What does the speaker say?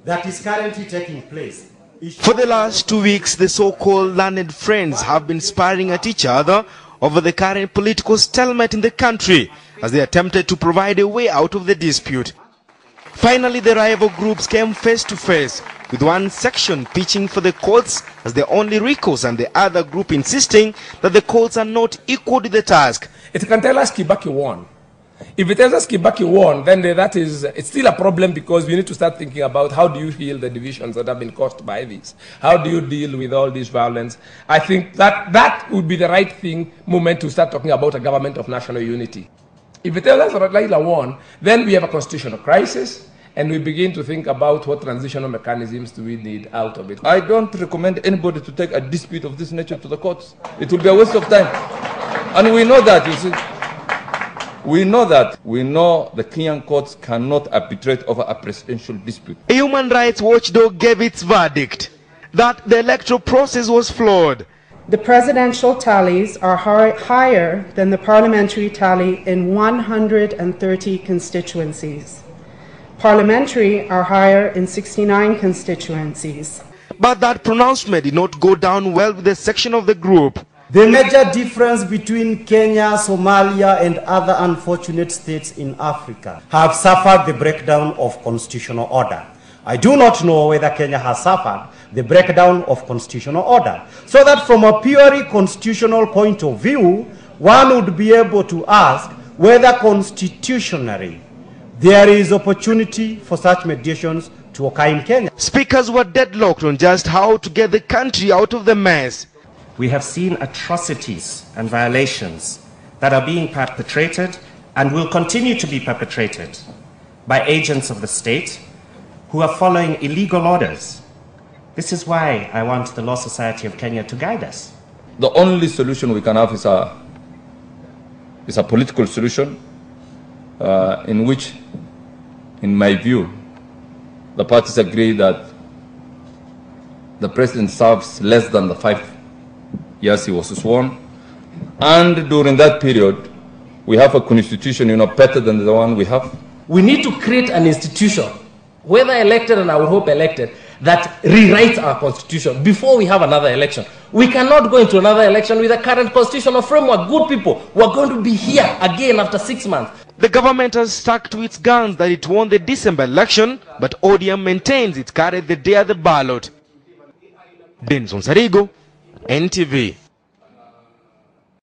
that is currently taking place. For the last 2 weeks, the so-called learned friends have been sparring at each other over the current political stalemate in the country as they attempted to provide a way out of the dispute. Finally, the rival groups came face to face, with one section pitching for the courts as the only recourse and the other group insisting that the courts are not equal to the task. It can tell us Kibaki won. If it tells us Kibaki won, then it's still a problem, because we need to start thinking about how do you heal the divisions that have been caused by this? How do you deal with all this violence? I think that would be the right moment to start talking about a government of national unity. If it tells us that Raila won, then we have a constitutional crisis, and we begin to think about what transitional mechanisms do we need out of it. I don't recommend anybody to take a dispute of this nature to the courts. It will be a waste of time. And we know that, you see. We know that. We know the Kenyan courts cannot arbitrate over a presidential dispute. A human rights watchdog gave its verdict that the electoral process was flawed. The presidential tallies are higher than the parliamentary tally in 130 constituencies. Parliamentary are higher in 69 constituencies. But that pronouncement did not go down well with a section of the group. The major difference between Kenya, Somalia, and other unfortunate states in Africa have suffered the breakdown of constitutional order. I do not know whether Kenya has suffered the breakdown of constitutional order. So that from a purely constitutional point of view, one would be able to ask whether constitutionally there is opportunity for such mediations to occur in Kenya. Speakers were deadlocked on just how to get the country out of the mess. We have seen atrocities and violations that are being perpetrated and will continue to be perpetrated by agents of the state who are following illegal orders. This is why I want the Law Society of Kenya to guide us. The only solution we can have is a political solution in which, in my view, the parties agree that the president serves less than the 5 years he was sworn, and during that period we have a constitution better than the one we have. We need to create an institution, whether elected and I would hope elected, that rewrites our constitution before we have another election. We cannot go into another election with the current constitutional framework. Good people, we're going to be here again after 6 months. The government has stuck to its guns that it won the December election, but ODM maintains it carried the day of the ballot. Denson Sarigo, NTV.